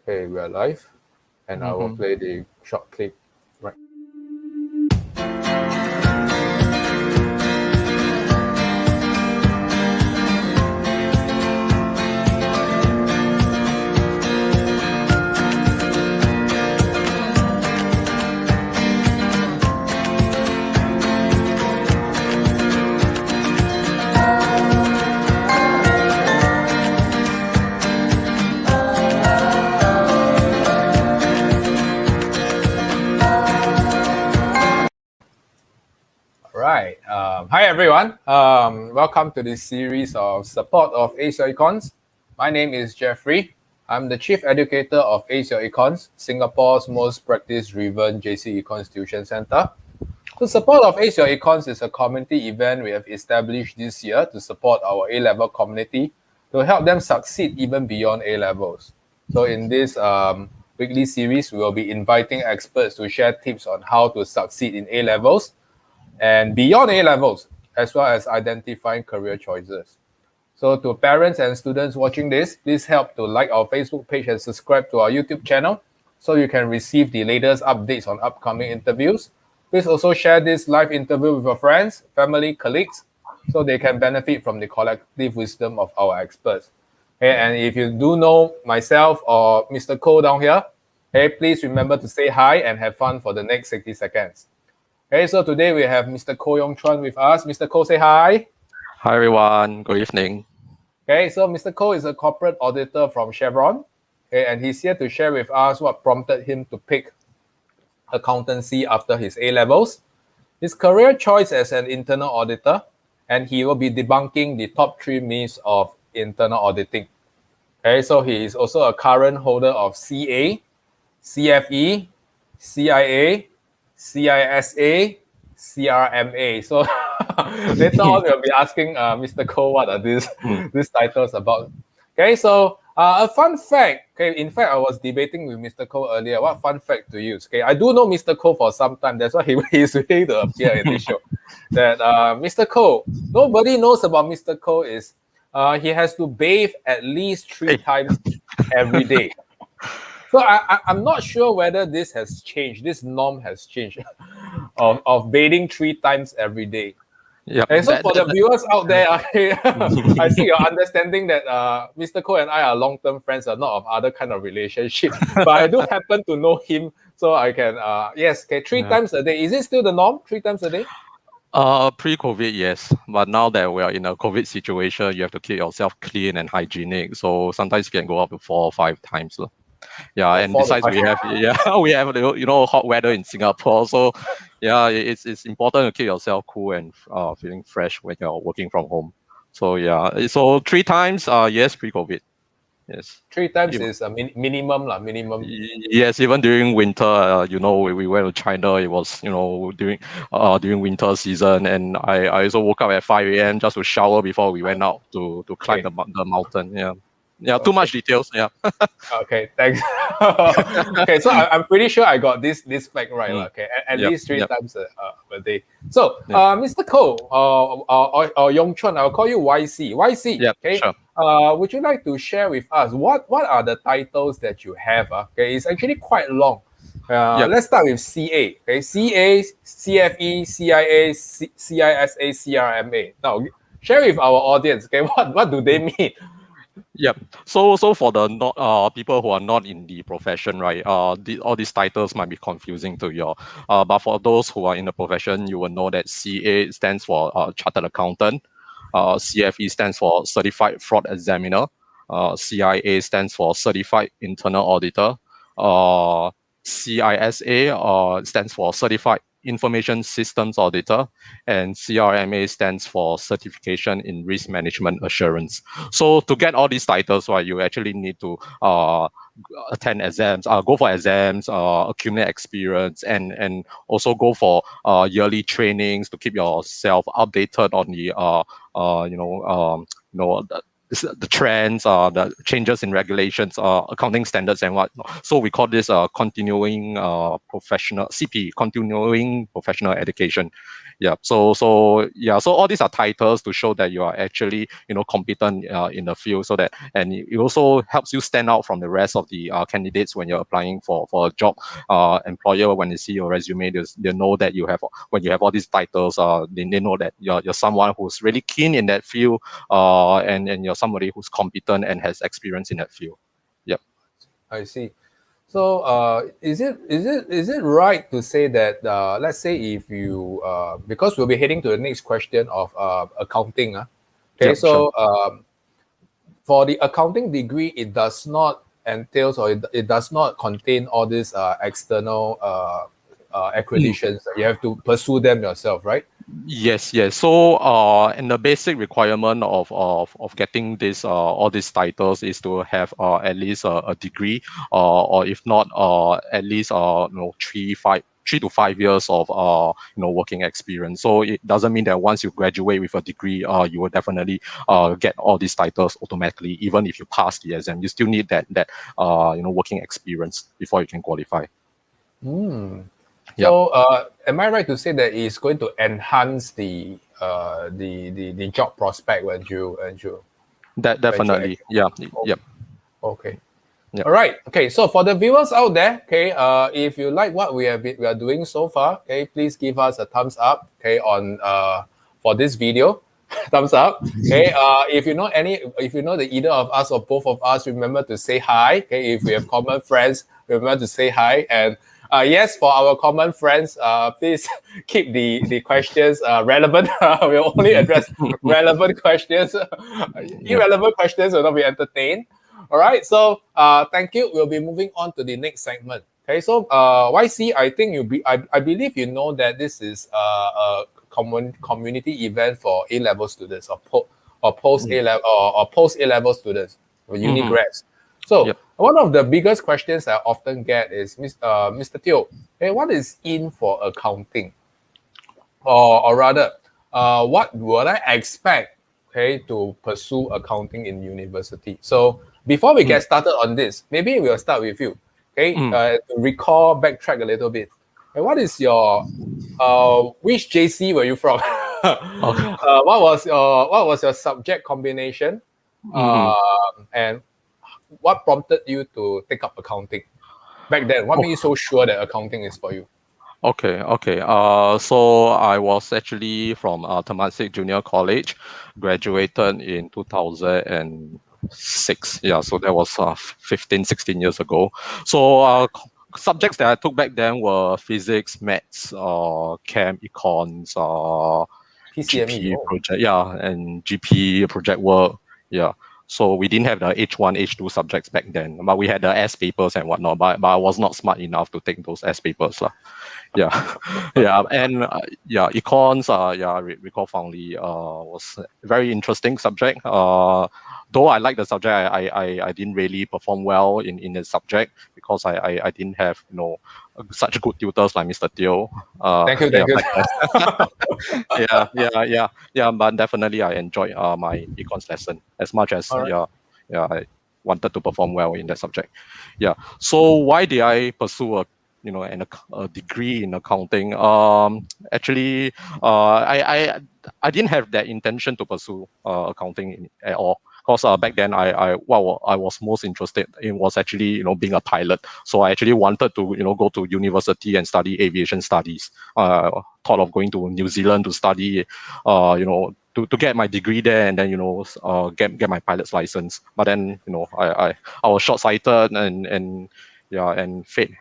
Okay, we are live, and I will play the short clip right. Right. Hi, everyone. Welcome to this series of support of Ace Econs. My name is Jeffrey. I'm the Chief Educator of Ace Econs, Singapore's most practice-driven JC Econs Tuition Center. The support of Ace Econs is a community event we have established this year to support our A-level community to help them succeed even beyond A-levels. So in this weekly series, we will be inviting experts to share tips on how to succeed in A-levels and beyond A-levels, as well as identifying career choices. So to parents and students watching this, please help to like our Facebook page and subscribe to our YouTube channel so you can receive the latest updates on upcoming interviews. Please also share this live interview with your friends, family, colleagues, so they can benefit from the collective wisdom of our experts. Okay, and if you do know myself or Mr. Koh down here, hey, please remember to say hi and have fun for the next 60 seconds. Okay, so today we have Mr. Koh Yong Chuan with us. Mr. Koh, say hi. Hi, everyone. Good evening. Okay, so Mr. Koh is a corporate auditor from Chevron, okay, and he's here to share with us what prompted him to pick accountancy after his A-levels, his career choice as an internal auditor, and he will be debunking the top 3 myths of internal auditing. Okay, so he is also a current holder of CA, CFE, CIA, CISA, CRMA. So later on, we'll be asking Mr. Koh what are these titles about. Okay, so a fun fact. Okay, in fact, I was debating with Mr. Koh earlier. What fun fact to use? Okay, I do know Mr. Koh for some time. That's why he's willing to appear in the show. That Mr. Koh, nobody knows about Mr. Koh is he has to bathe at least 3 times every day. So I'm not sure whether this has changed. This norm has changed of bathing 3 times every day. Yep. And so for the viewers out there, I see you're understanding that Mr. Koh and I are long-term friends, are not of other kind of relationship. But I do happen to know him, so I can, yes, okay, 3 times a day. Is it still the norm, 3 times a day? Pre-COVID, yes. But now that we are in a COVID situation, you have to keep yourself clean and hygienic. So sometimes you can go up to 4 or 5 times. Yeah, and besides we have hot weather in Singapore. So yeah, it's important to keep yourself cool and feeling fresh when you're working from home. So yeah, so 3 times, yes, pre-COVID. Yes. 3 times is a minimum. Yes, even during winter, we went to China. It was, during winter season, and I also woke up at 5 a.m. just to shower before we went out to climb the mountain. Yeah. Yeah, too much details. Yeah. Okay, thanks. Okay, so I'm pretty sure I got this fact right. Okay, at least 3 times a day. So, Mr. Koh or Yong Chuan, I'll call you YC. YC. Yeah, okay. Sure. Would you like to share with us what are the titles that you have? Okay, it's actually quite long. Let's start with CA. Okay, CA, CFE, CIA, CISA, CRMA. Now, share with our audience. Okay, what do they mean? Yep. So for the people who are not in the profession, right? All these titles might be confusing to you. But for those who are in the profession, you will know that CA stands for Chartered Accountant. CFE stands for Certified Fraud Examiner. CIA stands for Certified Internal Auditor. CISA stands for Certified Information Systems Auditor, and CRMA stands for Certification in Risk Management Assurance. So to get all these titles, right, you actually need to attend exams, go for exams, accumulate experience, and also go for yearly trainings to keep yourself updated on the trends, the changes in regulations, accounting standards, and whatnot. So we call this continuing professional CP, continuing professional education. Yeah. So all these are titles to show that you are actually competent in the field. So that, and it also helps you stand out from the rest of the candidates when you're applying for a job. Employer, when they see your resume, they know that when you have all these titles. They know that you're someone who's really keen in that field. And you're somebody who's competent and has experience in that field. Yep. I see. So, is it right to say that let's say if you because we'll be heading to the next question of accounting, okay? Yep, So, sure. for the accounting degree, it does not entails or it does not contain all these external accreditations. You have to pursue them yourself, right? Yes. So, and the basic requirement of getting this all these titles is to have at least a degree, or if not, at least 3 to 5 years of working experience. So it doesn't mean that once you graduate with a degree, you will definitely get all these titles automatically. Even if you pass the exam, you still need that working experience before you can qualify. Yep. So, am I right to say that it's going to enhance the job prospect when you That definitely. Yeah. Yep. Okay. Yep. All right. Okay. So for the viewers out there, okay, if you like what we are doing so far, okay, please give us a thumbs up, okay, on for this video, thumbs up. Okay. If you know that either of us or both of us, remember to say hi. Okay. If we have common friends, remember to say hi. And yes, for our common friends, please keep the questions relevant. We'll only address relevant questions. Irrelevant questions will not be entertained. All right, so thank you. We'll be moving on to the next segment. Okay, so YC, I think I believe you know that this is a community event for A-level students or post A-level or post A-level students or uni grads. So Yep. one of the biggest questions I often get is, Mr. Teo, hey, what is in for accounting? Or rather, what would I expect, okay, to pursue accounting in university? So before we get started on this, maybe we'll start with you, okay? To backtrack a little bit. And what is your which JC were you from? Okay. What was your subject combination? And what prompted you to take up accounting back then? What made you so sure that accounting is for you? Okay. So I was actually from Temasek Junior College, graduated in 2006. Yeah, so that was 15, 16 years ago. So subjects that I took back then were physics, maths, chem, econs, PCME. GP Oh. project, yeah, and GP project work, yeah. So we didn't have the H1, H2 subjects back then, but we had the S papers and whatnot. But I was not smart enough to take those S papers, lah. Yeah, and econs, recall fondly, was a very interesting subject. Though I like the subject, I didn't really perform well in the subject because I didn't have such good tutors like Mr. Teo. Thank you. Yeah. But definitely I enjoyed my econs lesson as much as All right. I wanted to perform well in that subject. Yeah. So why did I pursue a degree in accounting? Actually, I didn't have that intention to pursue accounting at all. Because back then, what I was most interested in was actually being a pilot. So I actually wanted to go to university and study aviation studies. Thought of going to New Zealand to study, to get my degree there and then get my pilot's license. But then I was short sighted and fate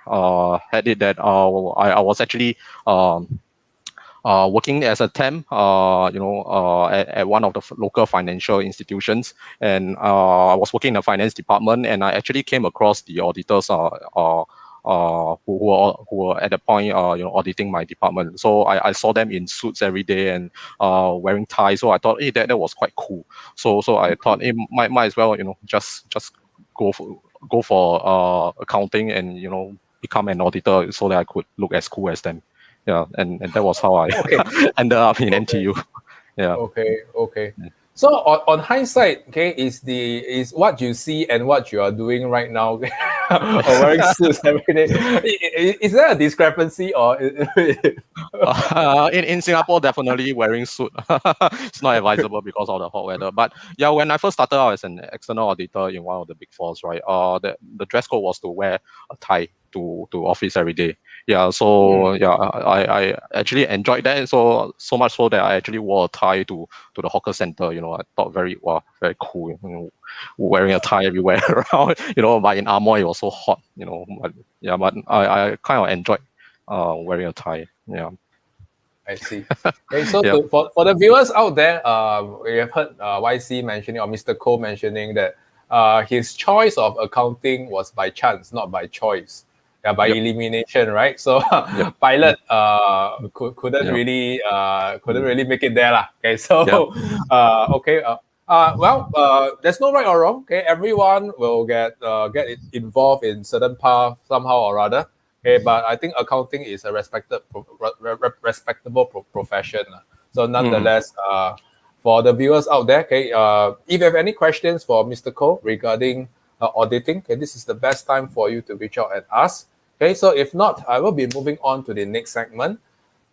had it that I was actually working as a temp, at one of the local financial institutions, and I was working in the finance department, and I actually came across the auditors who were at the point auditing my department. So I saw them in suits every day and wearing ties. So I thought, hey, that was quite cool. So I thought, hey, might as well just go for accounting and become an auditor so that I could look as cool as them. Yeah, and that was how I ended up in NTU. Yeah. Okay. So on hindsight, okay, is what you see and what you are doing right now or wearing suits every day. Is there a discrepancy or? In Singapore, definitely wearing suit. It's not advisable because of the hot weather. But yeah, when I first started out as an external auditor in one of the big fours, right? The dress code was to wear a tie to office every day. Yeah, so yeah, I actually enjoyed that. So much so that I actually wore a tie to the hawker center. You know, I thought very cool. You know, wearing a tie everywhere around. You know, but in Amoy it was so hot. You know, but yeah, but I kind of enjoyed wearing a tie. Yeah. I see. Okay, so Yep. for the viewers out there, we have heard YC mentioning or Mr. Koh mentioning that his choice of accounting was by chance, not by choice. Yeah, by Yep. elimination, right? So Yep. pilot couldn't Yep. really make it there, lah. Okay, so okay. There's no right or wrong. Okay, everyone will get involved in certain path somehow or other. Okay, but I think accounting is a respectable profession. So nonetheless, for the viewers out there, okay, if you have any questions for Mr. Koh regarding auditing, okay, this is the best time for you to reach out and ask. Okay, so if not, I will be moving on to the next segment.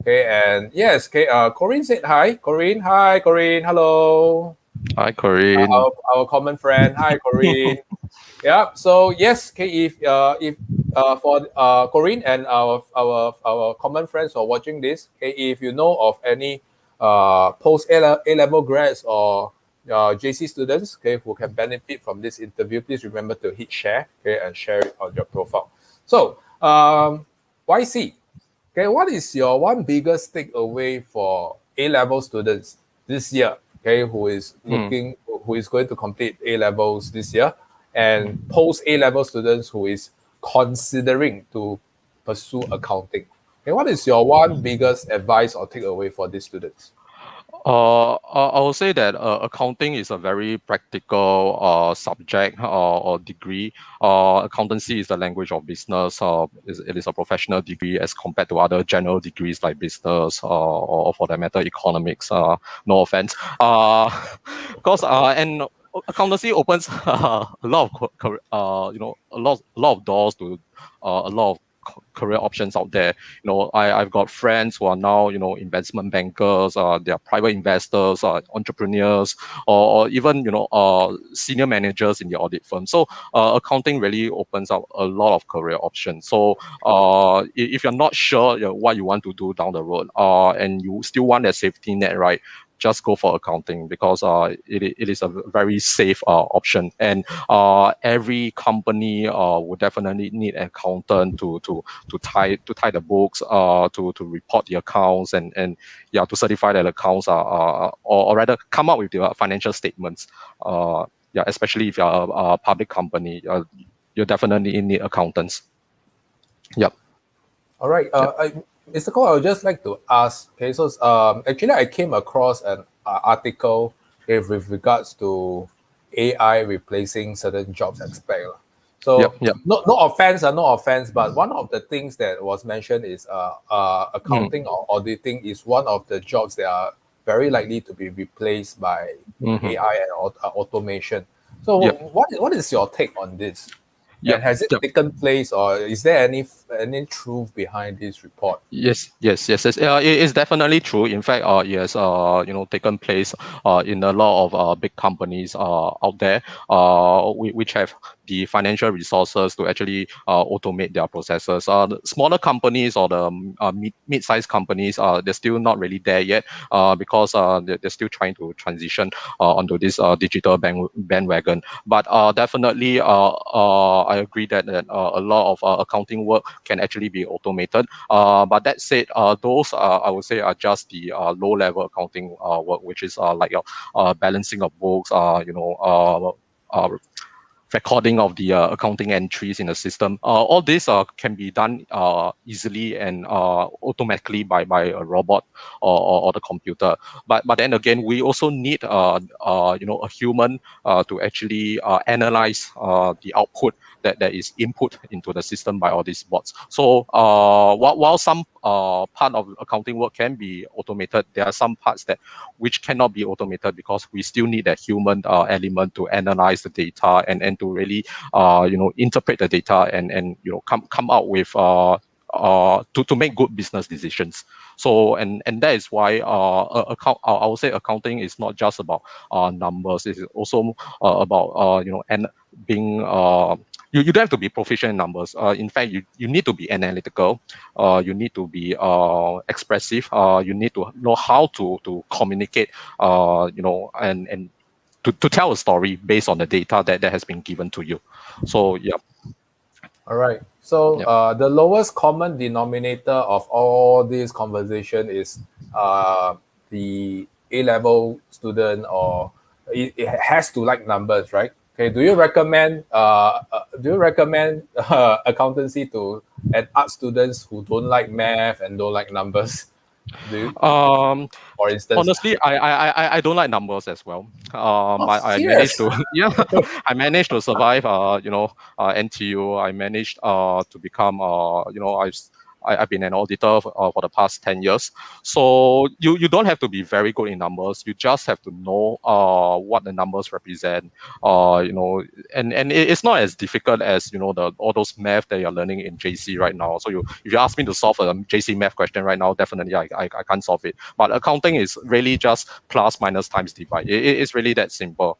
Okay, and yes, okay, Corinne said hi. Corinne, hi, Corinne, hello. Hi, Corinne. Our common friend, hi, Corinne. Yeah. So yes, okay. If for Corinne and our common friends who are watching this, okay, if you know of any post A level grads or JC students, okay, who can benefit from this interview, please remember to hit share, okay, and share it on your profile. So YC, okay, what is your one biggest takeaway for A level students this year? Okay, who is going to complete A levels this year, and post A level students who is considering to pursue accounting. Okay, what is your one biggest advice or takeaway for these students? I will say that accounting is a very practical subject or degree. Accountancy is the language of business. It is a professional degree as compared to other general degrees like business or for that matter, economics. No offense. Because and accountancy opens a lot of a lot of doors to a lot of career options out there. You know, I've got friends who are now, you know, investment bankers, they are private investors, entrepreneurs, or even, you know, senior managers in the audit firm. So accounting really opens up a lot of career options. So if you're not sure, you know, what you want to do down the road, and you still want that safety net, right? Just go for accounting because it is a very safe option, and every company would definitely need an accountant to tie the books, to report the accounts, and yeah, to certify that accounts are or rather come up with the financial statements. Yeah, especially if you're a public company, you definitely need accountants. Yep. All right. Mr. Koh, I would just like to ask. Okay, so actually, I came across an article with regards to AI replacing certain jobs aspect. So Yep. no offense, but one of the things that was mentioned is accounting or auditing is one of the jobs that are very likely to be replaced by AI and automation. So what is your take on this? And has it taken place, or is there any truth behind this report? Yes. It is definitely true. In fact, yes, you know, taken place in a lot of big companies out there, which have the financial resources to actually automate their processes. The smaller companies or the mid-sized companies, they're still not really there yet, because they're still trying to transition onto this digital bandwagon. But definitely, I agree that a lot of accounting work can actually be automated. But that said, those I would say are just the low-level accounting work, which is like your balancing of books, you know, recording of the accounting entries in the system. All this can be done easily and automatically by a robot or the computer. But then again, we also need you know, a human to actually analyze the output that is input into the system by all these bots. So while some part of accounting work can be automated, there are some parts that which cannot be automated because we still need that human element to analyze the data and to really interpret the data and come out with to make good business decisions. So and that is why I would say accounting is not just about numbers. It's also about and being you don't have to be proficient in numbers. In fact, you need to be analytical. You need to be expressive. You need to know how to communicate. And to tell a story based on the data that has been given to you. So yeah. All right. So the lowest common denominator of all this conversation is the A-level student, or it has to like numbers, right? Okay. Do you recommend accountancy to art students who don't like math and don't like numbers? Do you, for instance? Honestly, I don't like numbers as well. I managed Serious? to I managed to survive. NTU. I managed to become I've been an auditor for the past 10 years. So you don't have to be very good in numbers. You just have to know what the numbers represent. And it's not as difficult as all those math that you're learning in JC right now. So if you ask me to solve a JC math question right now, definitely I can't solve it. But accounting is really just plus minus times divide. It's really that simple.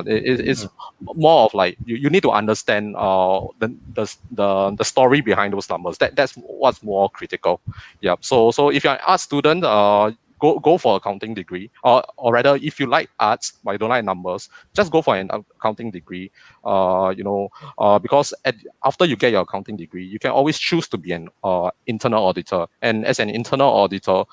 It's more of like you need to understand the story behind those numbers. That's what's more critical. Yeah. So if you're an art student, go for accounting degree, or rather, if you like arts but you don't like numbers, just go for an accounting degree. Because after you get your accounting degree, you can always choose to be an internal auditor. And as an internal auditor,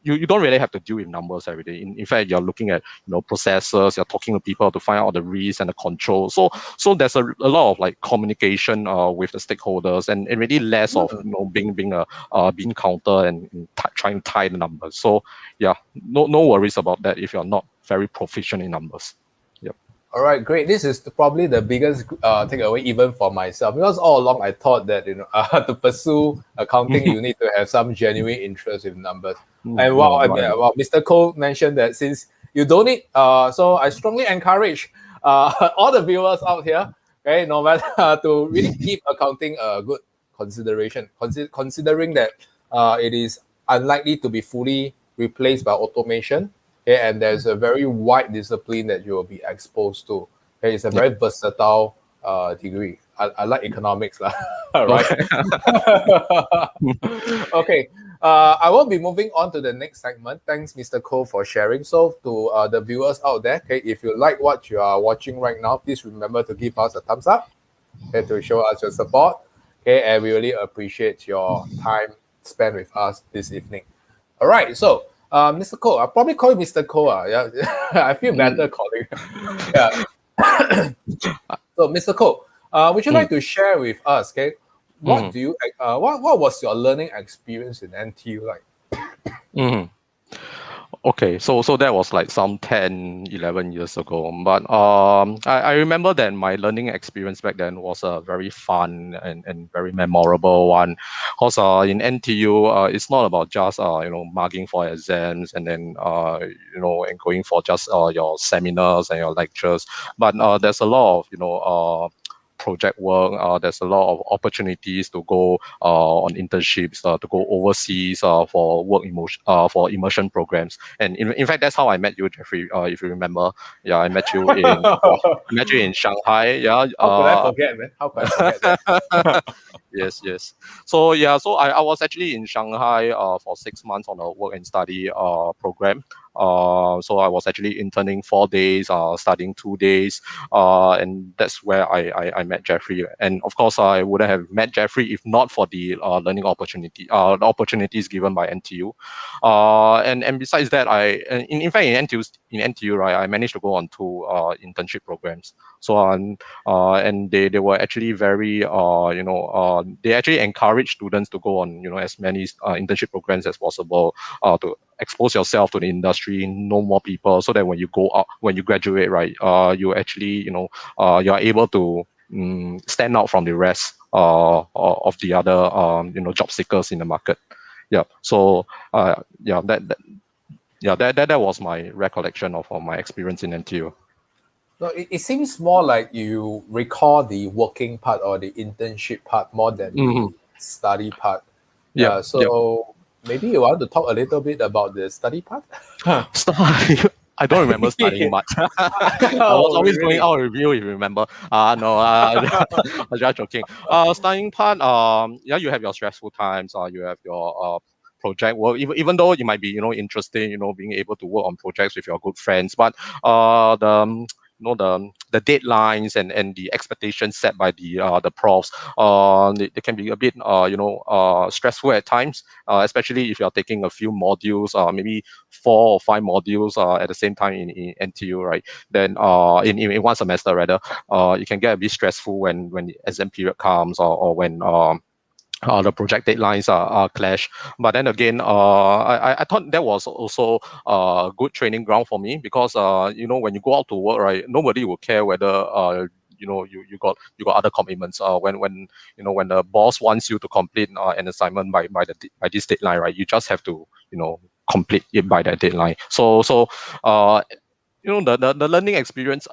you don't really have to deal with numbers every day. In fact, you're looking at processes, you're talking to people to find out the risks and the control. So there's a lot of like communication with the stakeholders, and really less of being a bean counter and trying to tie the numbers. So yeah, no worries about that if you're not very proficient in numbers. Yep. All right, great. This is probably the biggest takeaway even for myself, because all along I thought that to pursue accounting you need to have some genuine interest in numbers. And Mr. Koh mentioned that since you don't need, so I strongly encourage all the viewers out here, okay, no matter to really give accounting a good consideration, considering that it is unlikely to be fully replaced by automation. Okay, and there's a very wide discipline that you will be exposed to. Okay, it's a very versatile degree. I like economics, right? Okay, I will be moving on to the next segment. Thanks, Mr. Koh, for sharing. So to the viewers out there, okay, if you like what you are watching right now, please remember to give us a thumbs up, okay, to show us your support. Okay, and we really appreciate your time spent with us this evening. All right, so Mr. Koh, I'll probably call you Mr. Koh. Yeah, I feel better calling. Yeah. So, Mr. Koh, would you like to share with us? Okay, what do you what was your learning experience in NTU like? Okay, so that was like some 10, 11 years ago. But I remember that my learning experience back then was a very fun and very memorable one. Because in NTU, it's not about just marking for exams and then and going for just your seminars and your lectures. But there's a lot of project work. There's a lot of opportunities to go on internships, to go overseas for for immersion programs. And in fact, that's how I met you, Jeffrey. If you remember, yeah, I met you in Shanghai. Yeah. How could I forget, man? How could I forget that? Yes. So yeah, so I was actually in Shanghai for 6 months on a work and study program. So I was actually interning 4 days, studying 2 days, and that's where I met Jeffrey. And of course, I wouldn't have met Jeffrey if not for the learning opportunity, the opportunities given by NTU. And besides that, in fact in NTU, right, I managed to go on 2 internship programs. So and they were actually very they actually encourage students to go on as many internship programs as possible to expose yourself to the industry, know more people, so that when you go out, when you graduate, right, you actually you are able to stand out from the rest of the other job seekers in the market. Yeah. So that was my recollection of my experience in NTU. No, it seems more like you recall the working part or the internship part more than the study part. Yeah. So maybe you want to talk a little bit about the study part? I don't remember studying much. I was always going out review, if you remember. No, I'm just joking. Studying part, you have your stressful times, you have your project work, even though you might be, interested, being able to work on projects with your good friends, but the deadlines and the expectations set by the profs, they can be a bit stressful at times, especially if you're taking a few modules, maybe 4 or 5 modules at the same time in NTU, right? Then in one semester rather, it can get a bit stressful when the exam period comes, or when the project deadlines are clash. But then again, I thought that was also a good training ground for me, because when you go out to work, right, nobody will care whether you got other commitments. When the boss wants you to complete an assignment by this deadline, right, you just have to complete it by that deadline. So the learning experience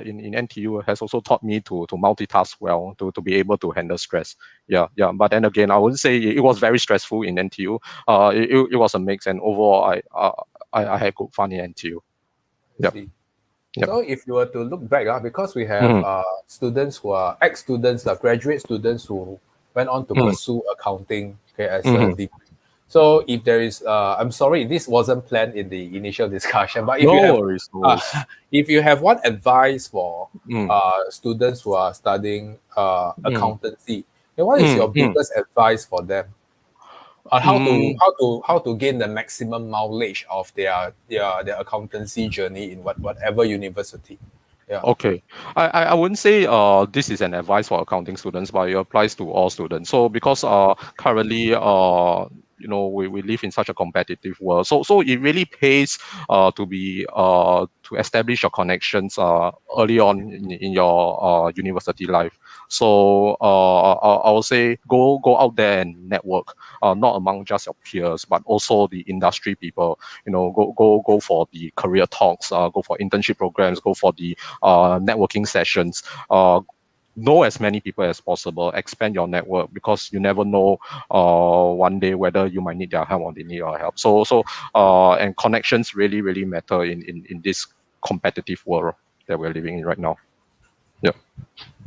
in NTU has also taught me to multitask well, to be able to handle stress. Yeah. But then again, I wouldn't say it was very stressful in NTU. It was a mix, and overall, I had good fun in NTU. Yep. So if you were to look back, because we have students who are ex-students, graduate students who went on to pursue accounting, as a degree. So if there is, I'm sorry, this wasn't planned in the initial discussion, but if you have one advice for students who are studying accountancy, what is your biggest advice for them on how to gain the maximum mileage of their accountancy journey in whatever university? Yeah. Okay, I wouldn't say this is an advice for accounting students, but it applies to all students. So because currently we live in such a competitive world, so it really pays to establish your connections early on in your university life. So I would say go out there and network, not among just your peers, but also the industry people. Go for the career talks, go for internship programs, go for the networking sessions. Know as many people as possible, expand your network, because you never know one day whether you might need their help or they need your help. So and connections really, really matter in this competitive world that we're living in right now. Yeah.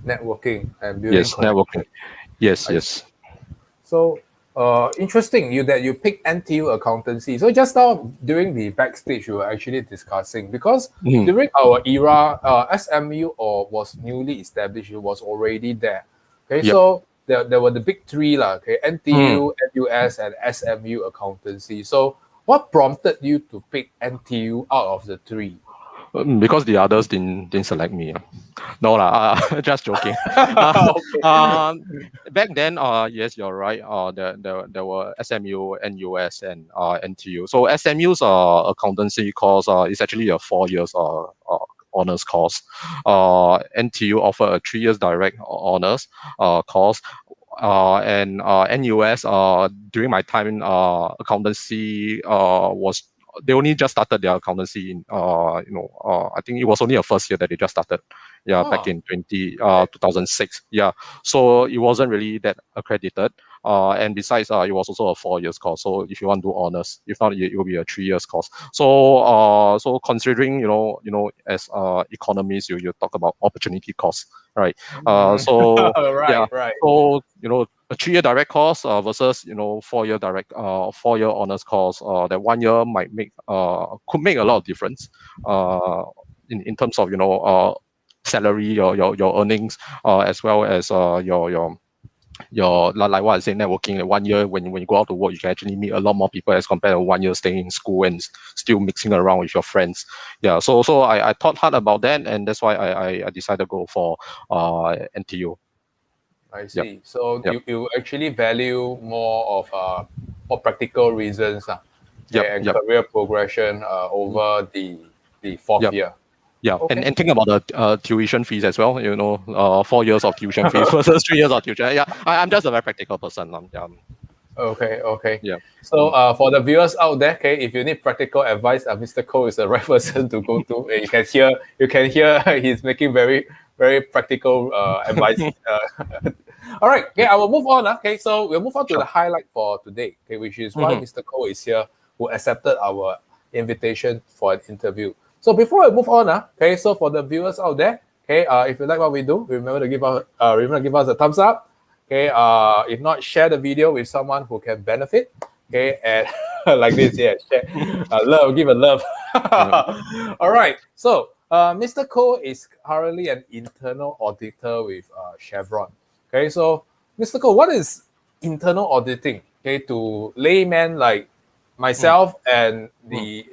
Networking and building Yes, networking. Yes. So interesting that you picked NTU accountancy. So just now during the backstage, we were actually discussing, because during our era, SMU was newly established. It was already there. Okay, so there were the big three, NTU, NUS, and SMU accountancy. So what prompted you to pick NTU out of the three? Because the others didn't select me. No lah, just joking. Back then, yes, you're right. There were SMU, NUS, and NTU. So SMU's accountancy course is actually a 4 years honors course. NTU offer a 3 years direct honors course. And NUS, during my time in accountancy, was they only just started their accountancy in I think it was only a first year that they just started. Back in 2006. So it wasn't really that accredited. And besides, it was also a 4 years course. So if you want to do honors, if not, it will be a 3 years course. So considering as economists, you talk about opportunity cost, right? So right. So a 3 year direct course versus 4 year direct 4 year honors course. That 1 year might could make a lot of difference in terms of salary, your earnings, as well as your like what I say, networking. 1 year when you go out to work, you can actually meet a lot more people as compared to 1 year staying in school and still mixing around with your friends. So I thought hard about that, and that's why I decided to go for NTU. I see. So you actually value more of more practical reasons and career progression over the fourth year. Yeah, Okay. and think about the tuition fees as well. 4 years of tuition fees versus 3 years of tuition. Yeah, I'm just a very practical person. Yeah. Okay. Yeah. So, for the viewers out there, okay, if you need practical advice, Mr. Koh is the right person to go to. You can hear he's making very practical advice. All right, okay, I will move on. Okay, so we'll move on to Sure. the highlight for today, okay, which is why Mm-hmm. Mr. Koh is here, who accepted our invitation for an interview. So before we move on, okay, so for the viewers out there, okay, if you like what we do, remember to give us a thumbs up. Okay, if not, share the video with someone who can benefit. Okay, and like this, yeah, share, love, give a love. Yeah. All right. So, Mr. Koh is currently an internal auditor with Chevron. Okay, so Mr. Koh, what is internal auditing? Okay, to layman like Mm, myself and mm.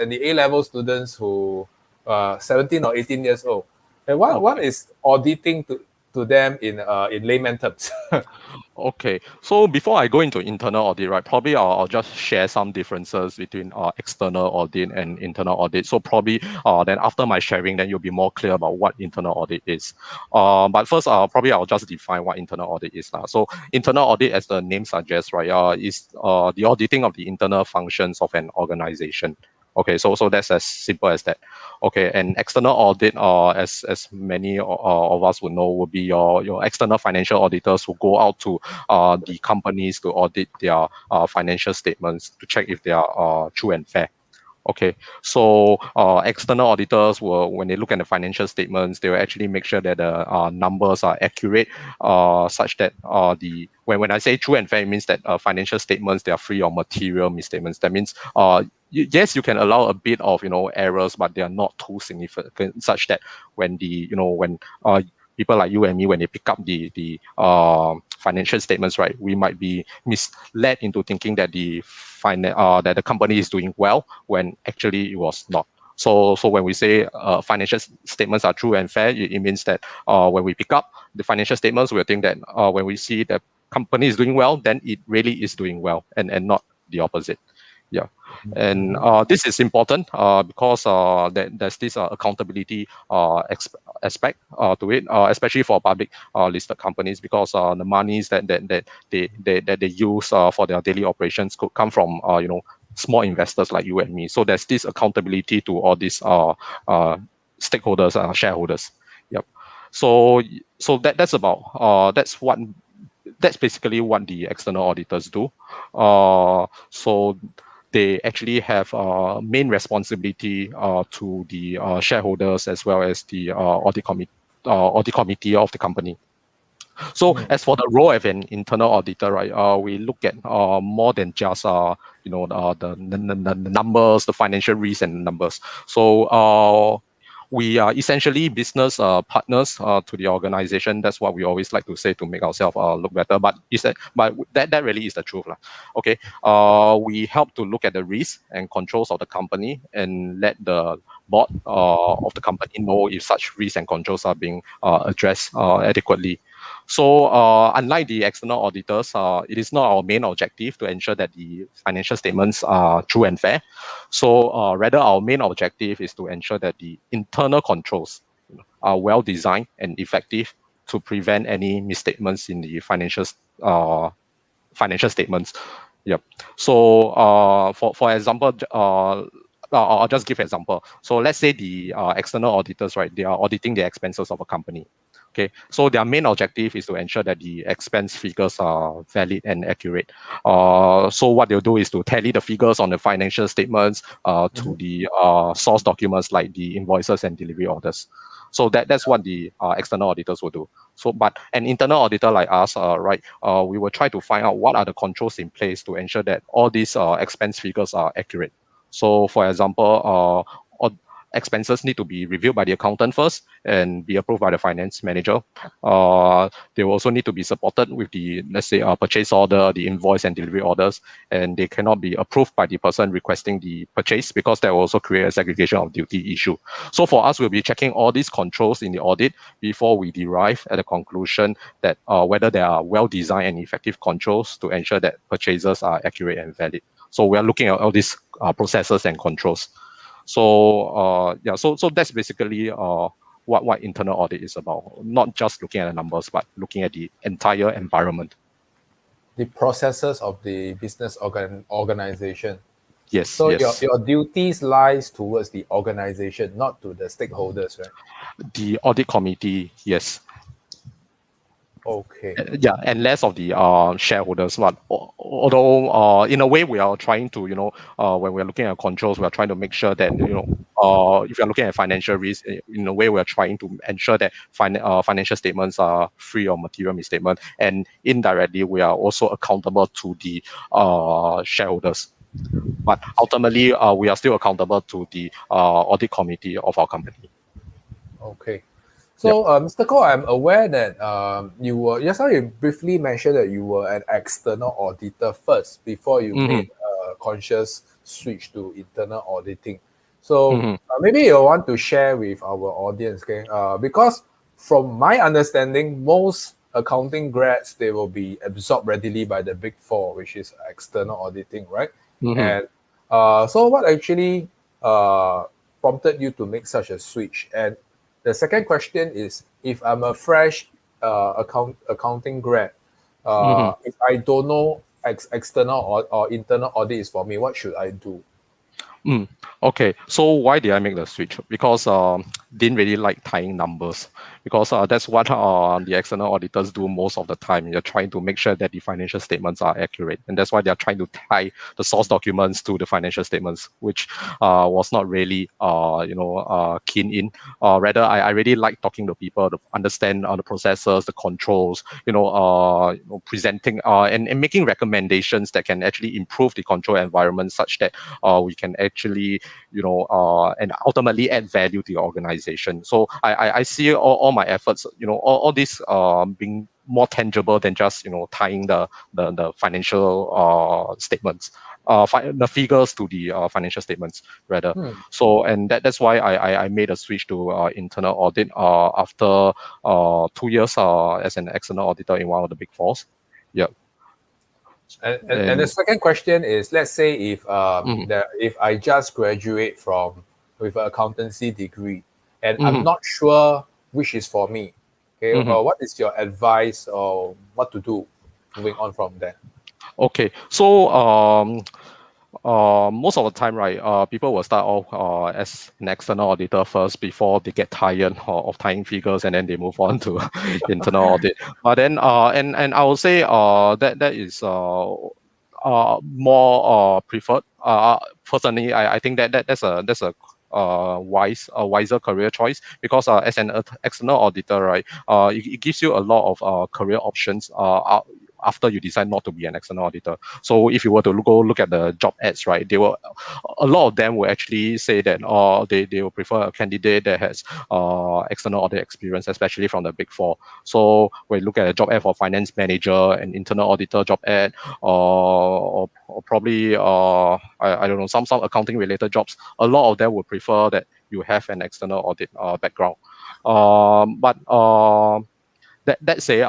the A level students who 17 or 18 years old. Okay, what Okay. is auditing to them in layman terms? Okay, so before I go into internal audit, right, probably I'll just share some differences between external audit and internal audit. So probably then after my sharing, then you'll be more clear about what internal audit is. But first, probably I'll just define what internal audit is. So internal audit, as the name suggests, right, is the auditing of the internal functions of an organization. Okay, so that's as simple as that. Okay, and external audit, as many of us would know, would be your external financial auditors who go out to the companies to audit their financial statements to check if they are true and fair. Okay, so external auditors will, when they look at the financial statements, they will actually make sure that the numbers are accurate, such that when I say true and fair, it means that financial statements, they are free of material misstatements. That means yes, you can allow a bit of errors, but they are not too significant, such that when when people like you and me, when they pick up the financial statements, right, we might be misled into thinking that that the company is doing well when actually it was not. So when we say financial statements are true and fair, it means that when we pick up the financial statements, we'll think that when we see the company is doing well, then it really is doing well, and not the opposite. Yeah, and this is important because there's this accountability aspect to it, especially for public listed companies, because the monies that they use for their daily operations could come from small investors like you and me. So there's this accountability to all these stakeholders, shareholders. Yep. That's basically what the external auditors do. So they actually have main responsibility to the shareholders as well as the audit committee of the company. So as for the role of an internal auditor, right, we look at more than just the numbers, the financial risks and numbers. So we are essentially business partners to the organization. That's what we always like to say to make ourselves look better. But that really is the truth, lah. Okay. We help to look at the risks and controls of the company and let the board of the company know if such risks and controls are being addressed adequately. So unlike the external auditors, it is not our main objective to ensure that the financial statements are true and fair. So rather, our main objective is to ensure that the internal controls are well designed and effective to prevent any misstatements in the financial statements. Yep. So for example, I'll just give an example. So let's say the external auditors, right, they are auditing the expenses of a company. Okay, so their main objective is to ensure that the expense figures are valid and accurate. So what they'll do is to tally the figures on the financial statements to the source documents like the invoices and delivery orders. So that's what the external auditors will do. So, but an internal auditor like us, right, we will try to find out what are the controls in place to ensure that all these expense figures are accurate. So, for example, expenses need to be reviewed by the accountant first and be approved by the finance manager. They will also need to be supported with the, let's say, purchase order, the invoice and delivery orders, and they cannot be approved by the person requesting the purchase, because that will also create a segregation of duty issue. So for us, we'll be checking all these controls in the audit before we derive at a conclusion that whether there are well-designed and effective controls to ensure that purchases are accurate and valid. So we are looking at all these processes and controls. So so that's basically what internal audit is about. Not just looking at the numbers, but looking at the entire environment. The processes of the business organization. Yes, So yes. your duties lies towards the organization, not to the stakeholders, right? The audit committee, yes. Okay. Yeah, and less of the shareholders. But although in a way we are trying to, when we're looking at controls, we are trying to make sure that if you're looking at financial risk, in a way we are trying to ensure that financial statements are free of material misstatement, and indirectly we are also accountable to the shareholders. But ultimately, we are still accountable to the audit committee of our company. Okay. Yep. So, Mr. Koh, I'm aware that you were, just now you briefly mentioned that you were an external auditor first before you made a conscious switch to internal auditing. So, maybe you want to share with our audience, okay? Because from my understanding, most accounting grads, they will be absorbed readily by the big four, which is external auditing, right? And so what actually prompted you to make such a switch? And the second question is, if I'm a fresh accounting grad, if I don't know external or internal audit is for me, what should I do? Okay, so why did I make the switch? Because didn't really like tying numbers, because that's what the external auditors do most of the time. They're trying to make sure that the financial statements are accurate, and that's why they're trying to tie the source documents to the financial statements, which was not really keen in. Rather, I really like talking to people to understand the processes, the controls, presenting and making recommendations that can actually improve the control environment, such that we can actually, and ultimately add value to your organization. So I see all my efforts, all this being more tangible than just tying the financial statements, the figures to the financial statements rather. So and that's why I made a switch to internal audit after 2 years as an external auditor in one of the big fours. Yeah. And the second question is, let's say if I just graduate from with an accountancy degree and I'm not sure which is for me, okay, what is your advice or what to do moving on from there? Okay, so most of the time, right, people will start off as an external auditor first before they get tired of tying figures, and then they move on to internal audit. But then, and I will say that is more preferred. Personally, I think that's a wiser career choice, because as an external auditor, right, it gives you a lot of career options after you decide not to be an external auditor. So if you were to go look at the job ads, right, a lot of them will actually say that they will prefer a candidate that has external audit experience, especially from the big four. So when you look at a job ad for finance manager, an internal auditor job ad, or probably I don't know, some accounting related jobs, a lot of them would prefer that you have an external audit background. But that say,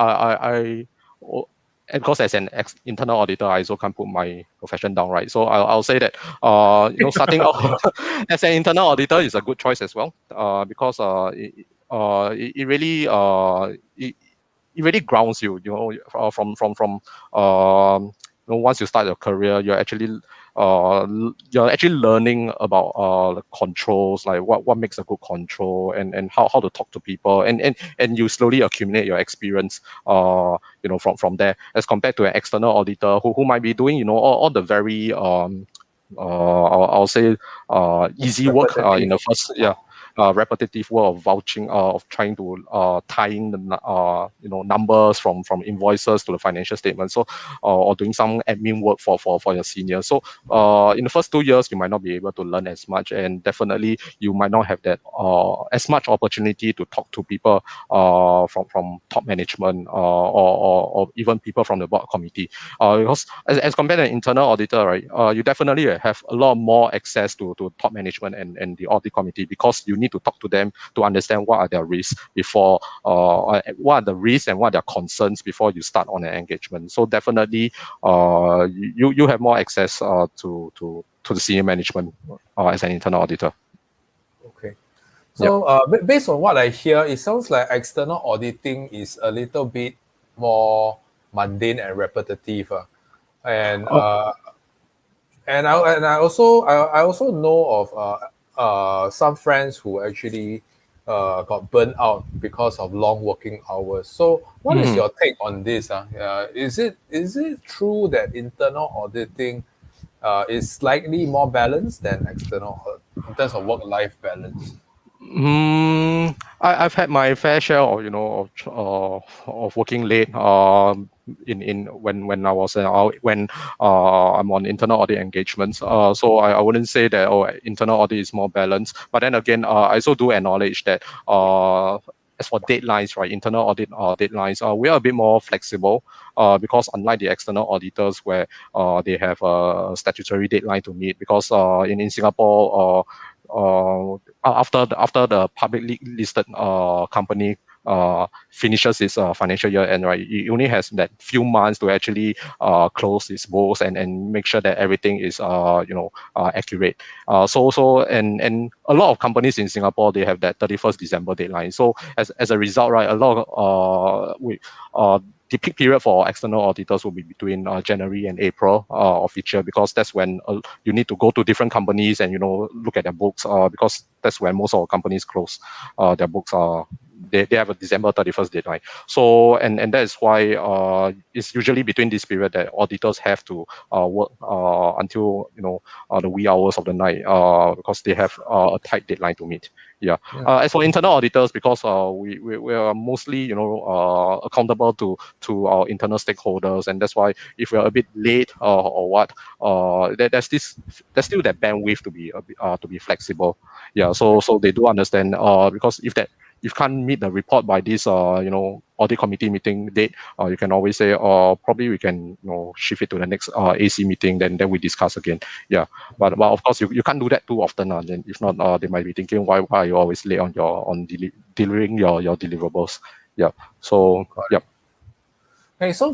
and because as an internal auditor, I also can't put my profession down, right? So I'll say that starting out as an internal auditor is a good choice as well, because it really it really grounds you, from once you start your career, you're actually learning about the controls, like what makes a good control, and how to talk to people, and you slowly accumulate your experience from there, as compared to an external auditor who might be doing all the very I'll say easy work in the first repetitive work of vouching, of trying to tying the numbers from invoices to the financial statement. So or doing some admin work for your seniors. So in the first 2 years, you might not be able to learn as much, and definitely you might not have that as much opportunity to talk to people from top management, or even people from the board committee. Because as compared to an internal auditor, right, you definitely have a lot more access to top management and the audit committee, because you need to talk to them to understand what are their risks before, what are the risks and what are their concerns before you start on an engagement. So definitely, you have more access to the senior management as an internal auditor. Okay. So based on what I hear, it sounds like external auditing is a little bit more mundane and repetitive. And Oh. I also know of some friends who actually got burnt out because of long working hours. So what is Mhm. your take on this? Is it true that internal auditing is slightly more balanced than external in terms of work-life balance? I've had my fair share of of working late in when I was when I'm on internal audit engagements. So I wouldn't say that internal audit is more balanced. But then again, I also do acknowledge that as for deadlines, right, internal audit deadlines, we are a bit more flexible because unlike the external auditors where they have a statutory deadline to meet, because in Singapore after the publicly listed company finishes its financial year end, right, it only has that few months to actually close its books and make sure that everything is accurate. And a lot of companies in Singapore, they have that 31st December deadline. So as a result, right, a lot of the peak period for external auditors will be between January and April of each year, because that's when you need to go to different companies and look at their books because that's when most of the companies close their books. They have a December 31st deadline. So and that is why it's usually between this period that auditors have to work until the wee hours of the night because they have a tight deadline to meet. Yeah. As for internal auditors, because we are mostly accountable to our internal stakeholders, and that's why if we're a bit late or what, there's still that bandwidth to be flexible. Yeah. So they do understand because if you can't meet the report by this audit committee meeting date, you can always say probably we can shift it to the next AC meeting, then we discuss again. Yeah. But of course you can't do that too often. Then if not, they might be thinking why are you always late on delivering your deliverables. Yeah. So yeah. Hey, so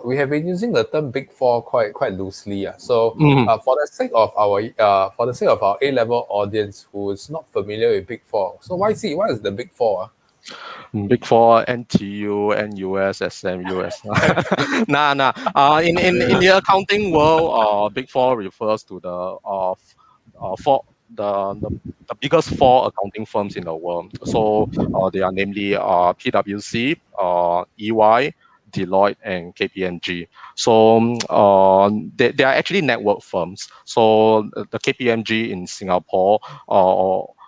we have been using the term Big Four quite loosely. So Mhm. for the sake of our A-level audience who is not familiar with Big Four, so what is the Big Four? Big Four, NTU, NUS, SMUS. Nah. In the accounting world, Big Four refers to four the biggest four accounting firms in the world. So they are namely PwC, EY, Deloitte, and KPMG. So they are actually network firms. So the KPMG in Singapore,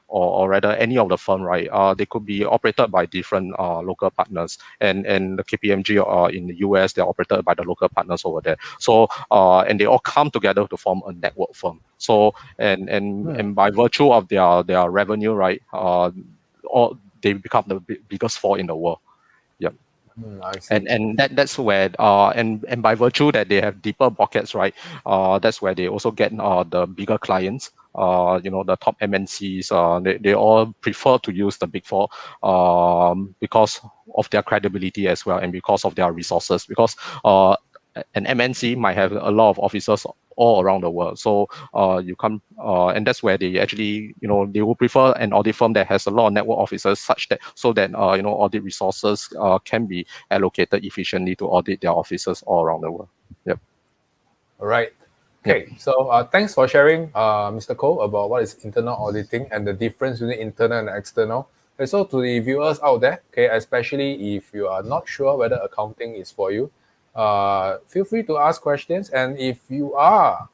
or rather any of the firm, right? They could be operated by different local partners, and the KPMG in the US, they're operated by the local partners over there. So and they all come together to form a network firm. So and by virtue of their revenue, right? All they become the biggest four in the world. Yeah. I see. And that's where and by virtue that they have deeper pockets, right, that's where they also get the bigger clients, the top MNCs. They all prefer to use the Big Four because of their credibility as well, and because of their resources, because an MNC might have a lot of officers all around the world. So you come and that's where they actually, they will prefer an audit firm that has a lot of network officers, such that so that audit resources can be allocated efficiently to audit their officers all around the world. Yep. All right. Yep. Okay, so thanks for sharing, Mr. Koh, about what is internal auditing and the difference between internal and external. And so to the viewers out there, okay, especially if you are not sure whether accounting is for you, feel free to ask questions. And if you are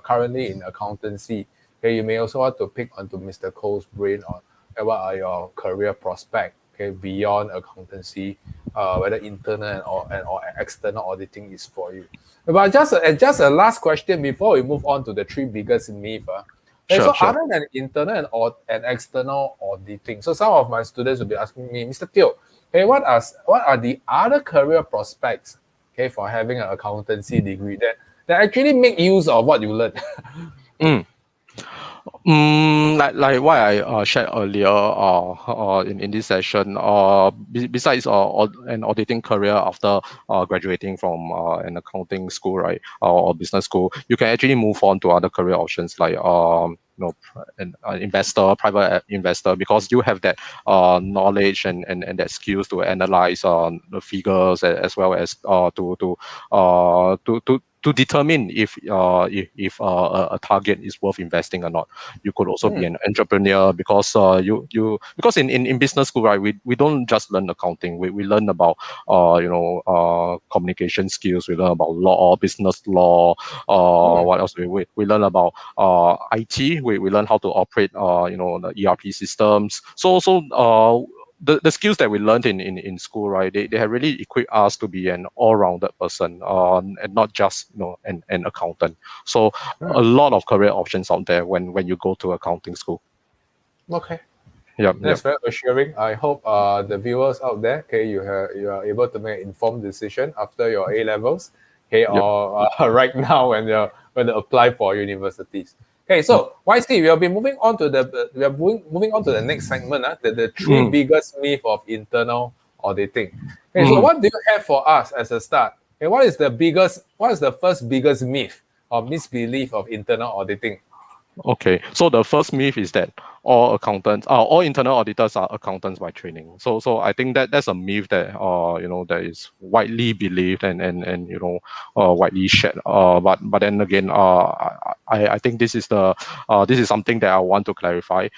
currently in accountancy, okay, you may also want to pick onto Mr. Koh's brain on what are your career prospects, okay, beyond accountancy, whether internal or external auditing is for you. But just a last question before we move on to the three biggest myths. Okay, Sure, so sure. other than internal and external auditing, so some of my students will be asking me, Mr. Teo, okay, what are the other career prospects, okay, for having an accountancy degree that actually make use of what you learned? Mm. Like what I shared earlier in this session, besides an auditing career after graduating from an accounting school, right, or business school, you can actually move on to other career options like an investor, private investor, because you have that knowledge and that skills to analyze the figures, as well as to determine if a target is worth investing or not. You could also be an entrepreneur, because because in business school, right, we don't just learn accounting. We learn about communication skills. We learn about law, business law. What else? We learn about IT. We learn how to operate the ERP systems. The skills that we learned in school, right, they have really equipped us to be an all-rounded person, and not just an accountant. So a lot of career options out there when you go to accounting school. Okay. Yeah, that's very assuring. I hope the viewers out there, okay, you are able to make an informed decision after your A levels, okay, or right now when you're going to apply for universities. Okay, so YC, we'll be moving on to the next segment. The three biggest myths of internal auditing. Okay, so what do you have for us as a start? Okay, what is the first biggest myth or misbelief of internal auditing? Okay, so the first myth is that all internal auditors are accountants by training. So I think that's a myth that that is widely believed and widely shared. But then again, I think this is something that I want to clarify.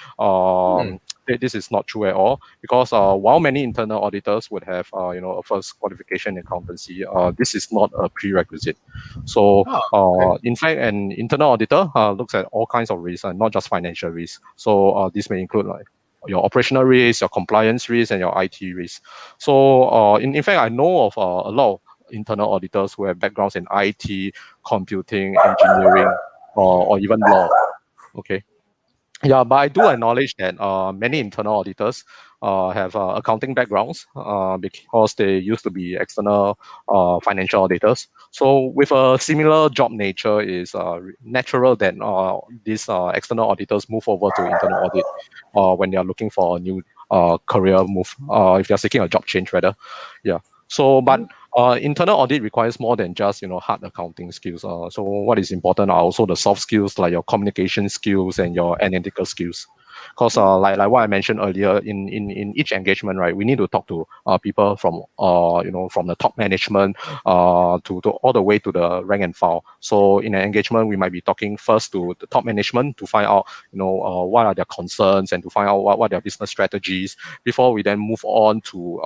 This is not true at all, because while many internal auditors would have a first qualification in accountancy, this is not a prerequisite. So in fact, an internal auditor looks at all kinds of risks, and not just financial risks. So this may include like your operational risk, your compliance risk, and your IT risk. So in fact, I know of a lot of internal auditors who have backgrounds in IT, computing, engineering, or even law. Okay. Yeah, but I do acknowledge that many internal auditors have accounting backgrounds, because they used to be external financial auditors. So with a similar job nature, it's natural that these external auditors move over to internal audit when they are looking for a new career move, if they're seeking a job change rather. Yeah. So, but internal audit requires more than just hard accounting skills. So what is important are also the soft skills, like your communication skills and your analytical skills. Because like what I mentioned earlier, in each engagement, right, we need to talk to people from from the top management to all the way to the rank and file. So in an engagement, we might be talking first to the top management to find out what are their concerns, and to find out what are their business strategies, before we then move on to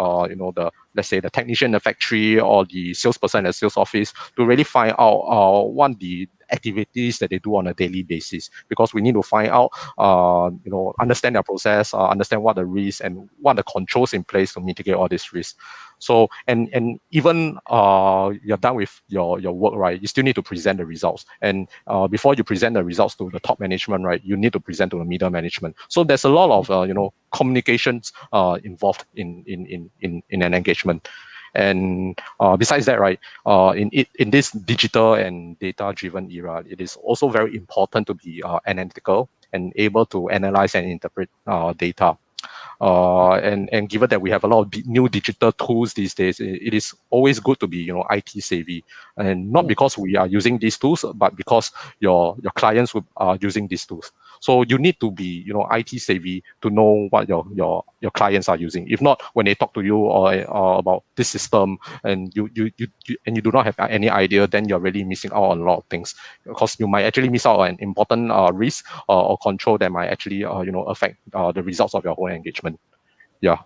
let's say the technician in the factory or the salesperson in the sales office, to really find out what the activities that they do on a daily basis, because we need to find out understand their process, understand what the risks and what the controls in place to mitigate all these risks. So and even you're done with your work, right, you still need to present the results, and before you present the results to the top management, right, you need to present to the middle management. So there's a lot of communications involved in an engagement. And besides that, right, in this digital and data-driven era, it is also very important to be analytical and able to analyze and interpret data. And given that we have a lot of new digital tools these days, it is always good to be IT savvy, and not because we are using these tools, but because your clients are using these tools. So you need to be IT savvy to know what your clients are using. If not, when they talk to you or about this system, and you do not have any idea, then you're really missing out on a lot of things, because you might actually miss out on an important risk or control that might actually affect the results of your whole engagement. Yeah.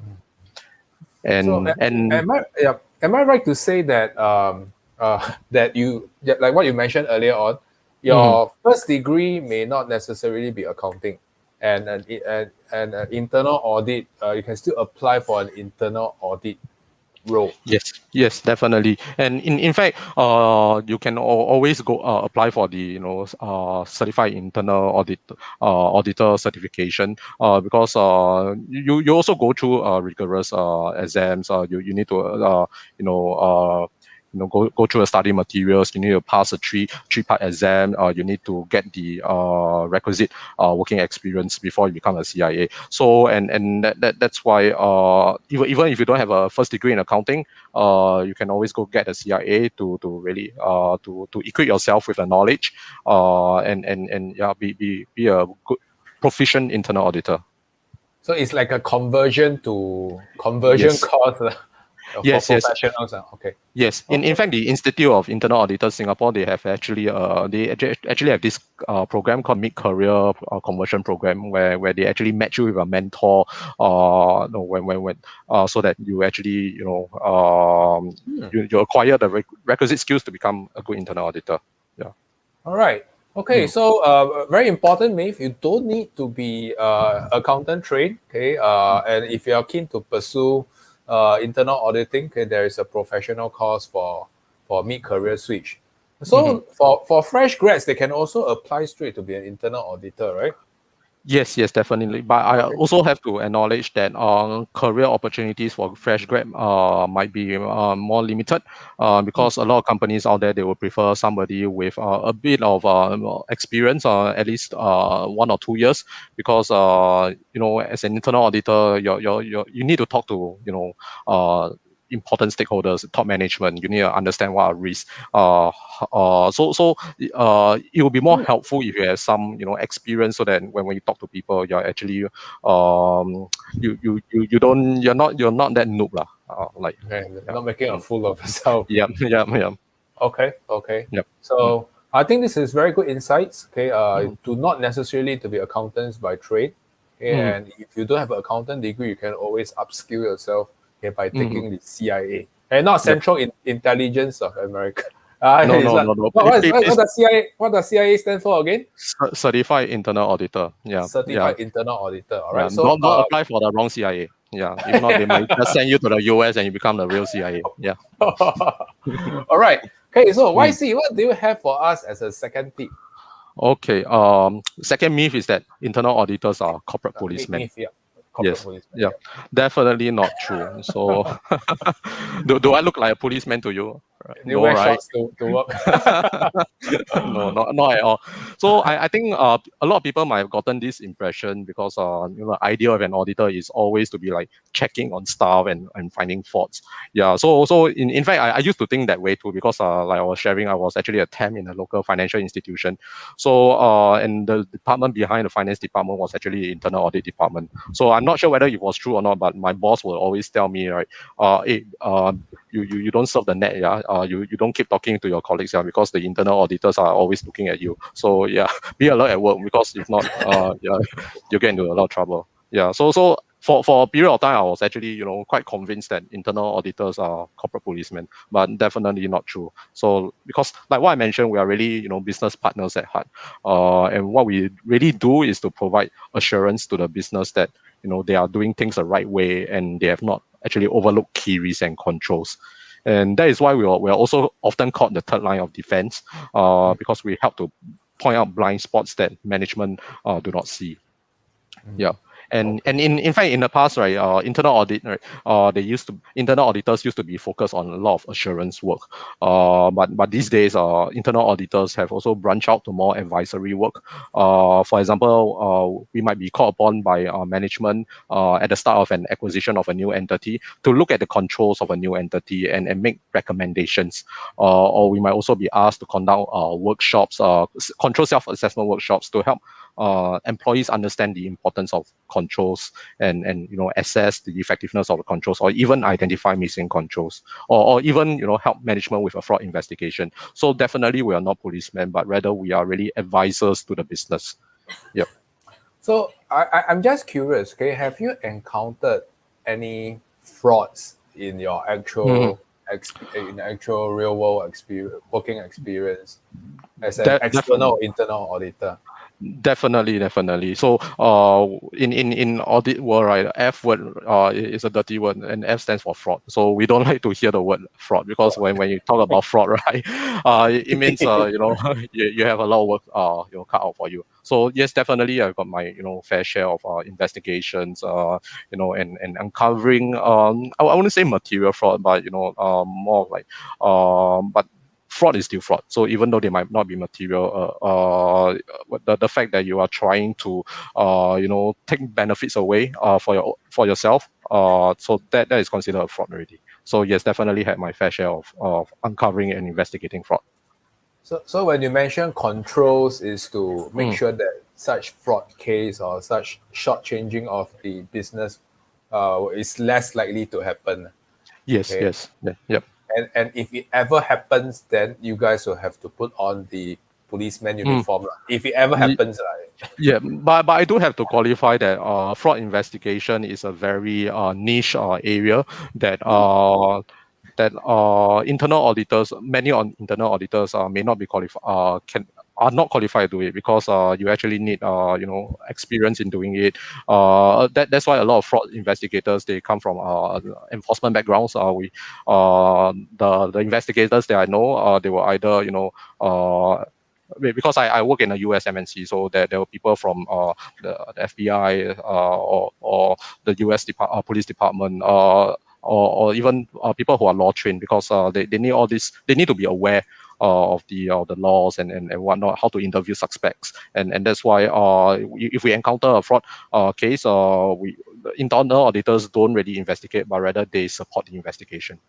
Am I right to say that that you, like what you mentioned earlier on, your first degree may not necessarily be accounting, and an internal audit, you can still apply for an internal audit role? Yes, definitely. And in fact, you can always go apply for the certified internal auditor certification, because you also go through rigorous exams. You need to go through the study materials. You need to pass a three-part exam. You need to get the requisite working experience before you become a CIA. So that's why even if you don't have a first degree in accounting, you can always go get a CIA to really to equip yourself with the knowledge and yeah, be a good proficient internal auditor. So it's like a conversion Yes. course for Yes, yes. professionals. Okay. Yes, in fact, the Institute of Internal Auditors Singapore, they have actually have this program called Mid Career Conversion Program where they actually match you with a mentor so that you actually you acquire the requisite skills to become a good internal auditor. Yeah. All right. Okay, so very important, Maeve. You don't need to be accountant trained. Okay, and if you are keen to pursue internal auditing, okay, there is a professional course for mid-career switch. So for fresh grads, they can also apply straight to be an internal auditor, right? Yes, definitely. But I also have to acknowledge that career opportunities for fresh grad might be more limited because a lot of companies out there, they will prefer somebody with a bit of experience, at least 1 or 2 years, because as an internal auditor, you need to talk to important stakeholders, top management. You need to understand what are risks. It will be more helpful if you have some experience, so that when you talk to people, you're actually you're not that noob lah. Okay, not making a fool of yourself. Yeah. Okay. Yep. So I think this is very good insights. Okay, do not necessarily to be accountants by trade. Okay, and if you don't have an accountant degree, you can always upskill yourself by taking the CIA and not Central Intelligence of America. No. What does CIA stand for again? Certified Internal Auditor. Yeah. Certified Internal Auditor. All Yeah. right. So Don't apply for the wrong CIA. Yeah. If not, they might just send you to the US and you become the real CIA. Yeah. all right. Okay. So YC, what do you have for us as a second tip? Okay. Second myth is that internal auditors are corporate policemen. Myth, yeah. Yes. Policeman, yeah. Definitely not true. So, do I look like a policeman to you? You wear shorts to work. No, not at all. So I think a lot of people might have gotten this impression because the idea of an auditor is always to be like checking on staff and finding faults. Yeah. So in fact, I used to think that way too, because like I was sharing, I was actually a temp in a local financial institution. So and the department behind the finance department was actually internal audit department. So I'm not sure whether it was true or not, but my boss will always tell me, right, hey, you don't serve the net, yeah. You don't keep talking to your colleagues, yeah, because the internal auditors are always looking at you. So yeah, be alert at work, because if not, yeah, you get into a lot of trouble. Yeah. So for a period of time, I was actually quite convinced that internal auditors are corporate policemen, but definitely not true. So because like what I mentioned, we are really business partners at heart, and what we really do is to provide assurance to the business that they are doing things the right way and they have not actually overlooked key risks and controls. And that is why we are also often called the third line of defense, because we help to point out blind spots that management do not see. Yeah. And in fact, in the past, right, internal audit, right, internal auditors used to be focused on a lot of assurance work. But these days, internal auditors have also branched out to more advisory work. For example, we might be called upon by management at the start of an acquisition of a new entity to look at the controls of a new entity and make recommendations. Or we might also be asked to conduct workshops, control self-assessment workshops, to help employees understand the importance of controls and assess the effectiveness of the controls, or even identify missing controls, or even help management with a fraud investigation. So definitely we are not policemen, but rather we are really advisors to the business. Yep. So I'm just curious, okay, have you encountered any frauds in your actual actual real world working experience as an external or internal auditor? Definitely. So, in audit world, right, F word is a dirty word, and F stands for fraud. So we don't like to hear the word fraud, because when you talk about fraud, right, it means you have a lot of work cut out for you. So yes, definitely, I've got my fair share of investigations, and uncovering I wouldn't say material fraud, but more of like but fraud is still fraud. So even though they might not be material, the fact that you are trying to take benefits away for yourself, so that is considered a fraud already. So yes, definitely had my fair share of uncovering and investigating fraud. So when you mention controls is to make Mm. sure that such fraud case or such shortchanging of the business is less likely to happen. Yes, Okay. yes, yeah, yep. And if it ever happens, then you guys will have to put on the policeman Mm. uniform. If it ever happens, right? Yeah, but I do have to qualify that fraud investigation is a very niche area that internal auditors, many internal auditors may not be qualified, are not qualified to do it, because you actually need experience in doing it. That's why a lot of fraud investigators, they come from enforcement backgrounds. The investigators that I know, they were either because I work in a US MNC, so there were people from the FBI, or the US police department, or even people who are law trained, because they need all this. They need to be aware of the laws and whatnot, how to interview suspects, and that's why if we encounter a fraud case, the internal auditors don't really investigate, but rather they support the investigation.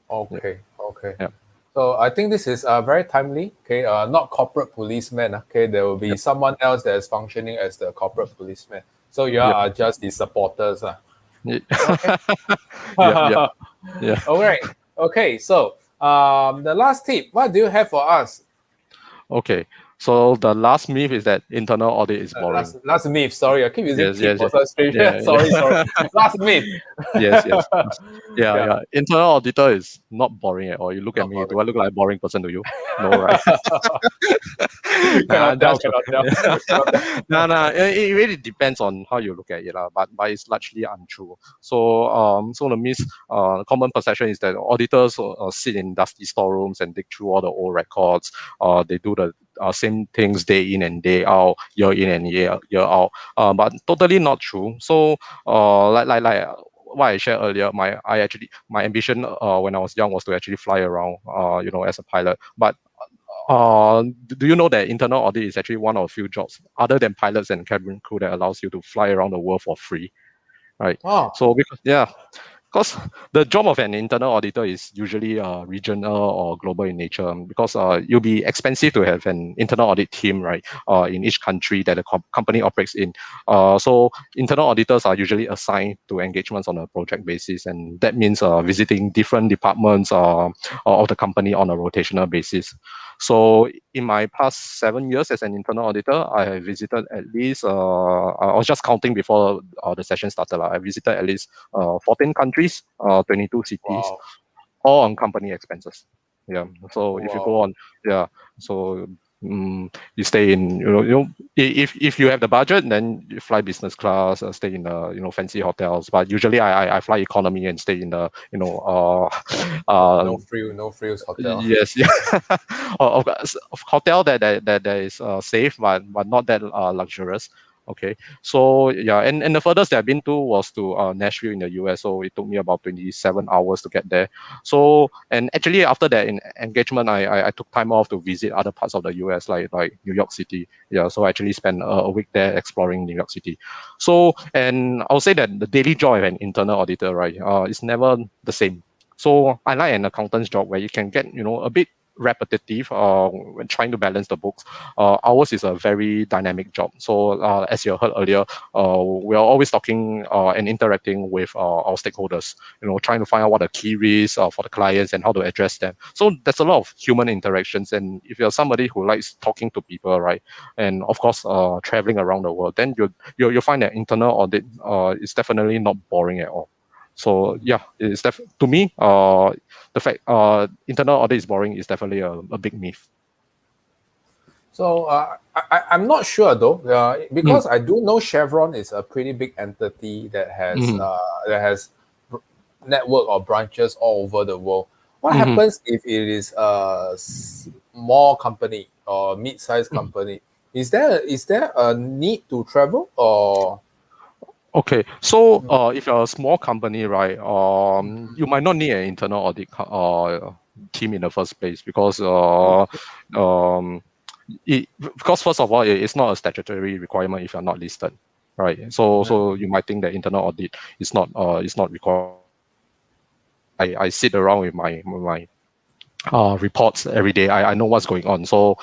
Yeah. Okay, okay. Yeah. So I think this is very timely. Okay, not corporate policeman. Okay, there will be Yep. someone else that is functioning as the corporate policeman. So you Yep. are just the supporters. Yep. Okay. Yep. Yeah. All right. Okay. So the last tip. What do you have for us? Okay. So the last myth is that internal audit is boring. Last myth. Sorry, I keep using Yes, tip yes, for yes. such thing. Yeah, Sorry. yeah. Last myth. Yes, yes. Yeah, Yeah. yeah. Internal auditor is not boring at all. You look at Not me. boring. Do I look like a boring person to you? No, right? Nah, Cannot tell. just Cannot tell. Cannot tell. no. It really depends on how you look at it, but it's largely untrue. So the common perception is that auditors sit in dusty storerooms and dig through all the old records. They do the same things day in and day out, year in and year out. But totally not true. So like what I shared earlier, my ambition when I was young was to actually fly around, as a pilot. But do you know that internal audit is actually one of a few jobs other than pilots and cabin crew that allows you to fly around the world for free, right? Oh, So because the job of an internal auditor is usually regional or global in nature, because it'll be expensive to have an internal audit team, right, in each country that the company operates in. So internal auditors are usually assigned to engagements on a project basis, and that means visiting different departments of the company on a rotational basis. So in my past 7 years as an internal auditor, I have visited at least, I was just counting before the session started. I visited at least 14 countries, 22 cities, wow. all on company expenses. Yeah. So if you Wow. go on, yeah. So you stay in, if you have the budget, then you fly business class, stay in the fancy hotels. But usually I fly economy and stay in the No frills hotel. yes, yeah, of course, of hotel that is safe, but not that luxurious. Okay, so yeah, and the furthest that I've been to was to Nashville in the US. So it took me about 27 hours to get there. So, and actually after that in engagement, I took time off to visit other parts of the US, like New York City. Yeah, so I actually spent a week there exploring New York City. So, and I'll say that the daily joy of an internal auditor, right, is never the same. So I like an accountant's job where you can get, a bit repetitive when trying to balance the books. Ours is a very dynamic job. So as you heard earlier, we are always talking and interacting with our stakeholders, trying to find out what the key risks for the clients and how to address them. So there's a lot of human interactions. And if you're somebody who likes talking to people, right, and of course traveling around the world, then you'll find that internal audit is definitely not boring at all. So yeah, it's to me, the fact internal audit is boring is definitely a big myth. So I'm not sure though, because I do know Chevron is a pretty big entity that has network or branches all over the world. What happens if it is a small company or mid-sized company? Is there a need to travel or? Okay, so if you're a small company, right, you might not need an internal audit team in the first place because because first of all, it's not a statutory requirement if you're not listed, right? So you might think that internal audit is not required. I sit around with my reports every day. I know what's going on. So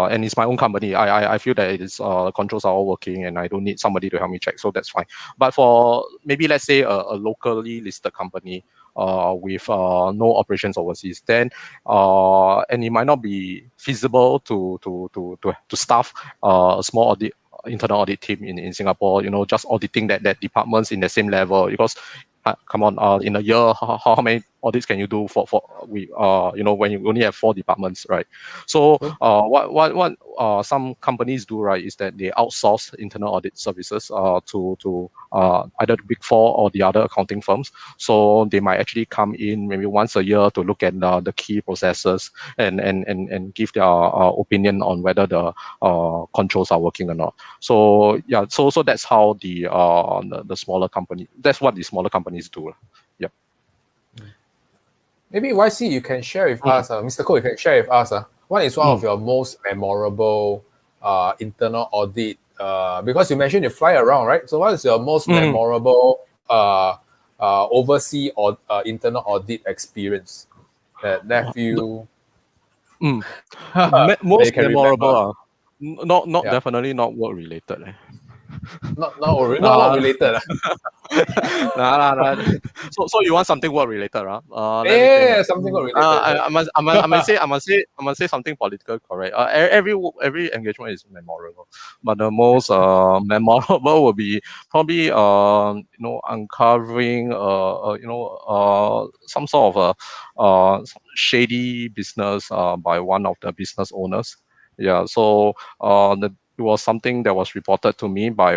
and it's my own company. I feel that it is controls are all working and I don't need somebody to help me check. So that's fine. But for maybe let's say a locally listed company with no operations overseas, then and it might not be feasible to staff a small audit internal audit team in Singapore, just auditing that departments in the same level because come on, in a year, how many audits can you do for when you only have 4 departments, right? So what some companies do, right, is that they outsource internal audit services to either the Big Four or the other accounting firms. So they might actually come in maybe once a year to look at the key processes and give their opinion on whether the controls are working or not. So yeah, so that's how the smaller company. That's what the smaller companies do. Yep. Maybe YC, you can share with us, Mr. Koh, you can share with us, what is one of your most memorable internal audit? Because you mentioned you fly around, right? So what is your most memorable overseas or internal audit experience that left you? Most can memorable. Not Yeah. definitely not work related. Not work related. Nah. So you want something work related, huh? Let me think. Yeah, something work related. I must say something political correct. Every engagement is memorable, but the most memorable will be probably uncovering some sort of some shady business by one of the business owners. Yeah, so it was something that was reported to me by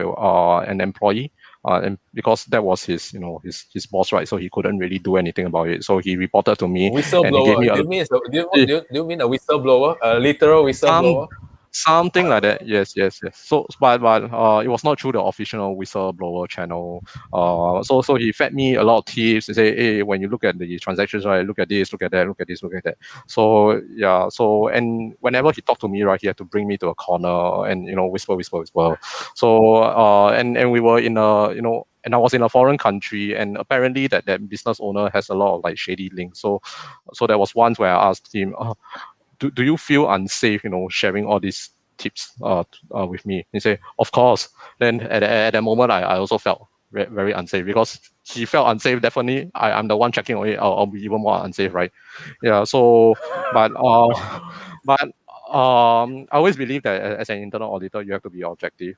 an employee. And because that was his boss, right? So he couldn't really do anything about it. So he reported to me, and he gave me Whistleblower. Do you mean a whistleblower? A literal whistleblower? something like that. Yes. So but it was not through the official whistleblower channel. So he fed me a lot of tips. He say, hey, when you look at the transactions, right, look at this, look at that, look at this, look at that. So yeah, and whenever he talked to me, right, he had to bring me to a corner and whisper. So and we were in a and I was in a foreign country, and apparently that business owner has a lot of like shady links. So there was once where I asked him, do you feel unsafe, sharing all these tips with me? He said, of course. Then at that moment, I also felt very unsafe because he felt unsafe. Definitely, I'm the one checking on it. I'll be even more unsafe, right? Yeah. So, but I always believe that as an internal auditor, you have to be objective,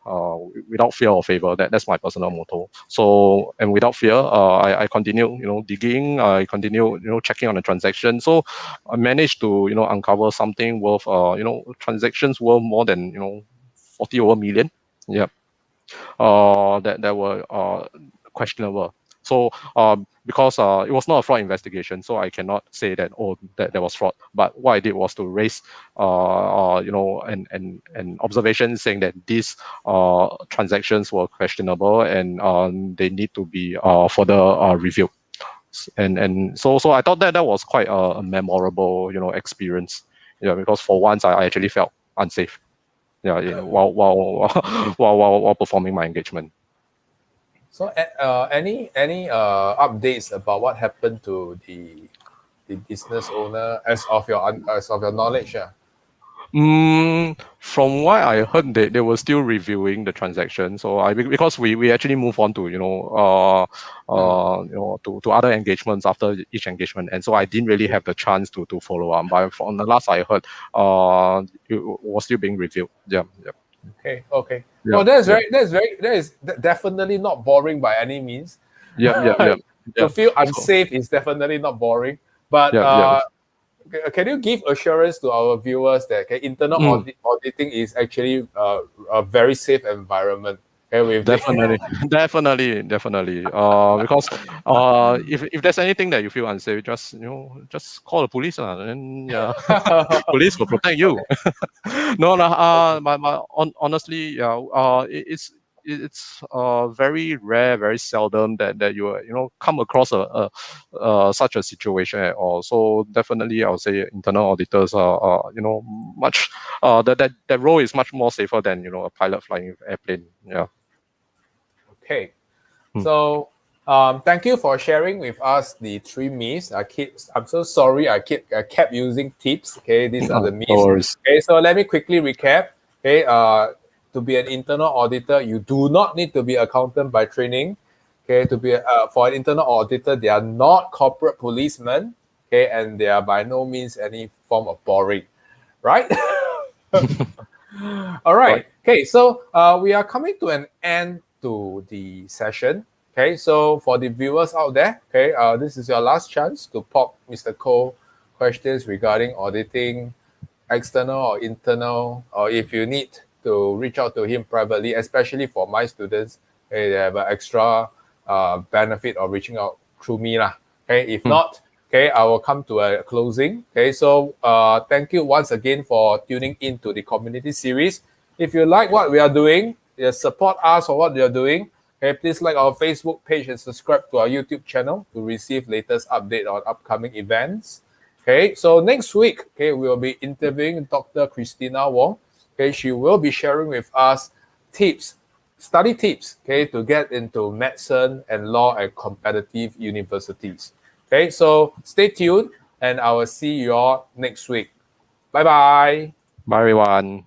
without fear or favor. That's my personal motto. So, and without fear, I continue, digging. I continue, checking on the transaction. So, I managed to, uncover something worth, transactions worth more than 40 over million. Yeah. That were questionable. So because it was not a fraud investigation, so I cannot say that that there was fraud. But what I did was to raise an observation saying that these transactions were questionable and they need to be further reviewed. And so I thought that was quite a memorable experience. Yeah, because for once I actually felt unsafe. Yeah, while while performing my engagement. So, any updates about what happened to the business owner as of your knowledge? Yeah. From what I heard, they were still reviewing the transaction. So because we actually move on to to other engagements after each engagement, and so I didn't really have the chance to follow up. But from the last I heard, it was still being reviewed. Yeah. Okay. Yeah, Well, that is definitely not boring by any means. Yeah. To feel unsafe is definitely not boring. But Yeah. can you give assurance to our viewers that internal auditing is actually a very safe environment? Okay, with Definitely, definitely. Because if there's anything that you feel unsafe, just call the police, and yeah, police will protect you. No, no. Honestly, yeah. It's very rare, very seldom that you come across such a situation at all. So definitely, I would say internal auditors are much that role is much more safer than a pilot flying airplane. Yeah. Okay. So thank you for sharing with us the 3 myths. I'm so sorry I kept using tips. Okay, these are the myths. No worries. Okay, so let me quickly recap. Okay, to be an internal auditor, you do not need to be accountant by training. Okay, to be for an internal auditor, they are not corporate policemen. Okay, and they are by no means any form of boring, right? All right. Okay, so we are coming to an end to the session. Okay, so for the viewers out there, okay, this is your last chance to pop Mr. Koh questions regarding auditing, external or internal, or if you need to reach out to him privately, especially for my students, okay, they have an extra benefit of reaching out through me lah. Okay, if not, okay, I will come to a closing. Okay, so thank you once again for tuning in to the community series. If you like what we are doing, support us for what we are doing. Okay, please like our Facebook page and subscribe to our YouTube channel to receive latest update on upcoming events. Okay, so next week, okay, we'll be interviewing Dr. Christina Wong. Okay, she will be sharing with us tips, study tips, okay, to get into medicine and law at competitive universities. Okay, so stay tuned and I will see you all next week. Bye-bye. Bye, everyone.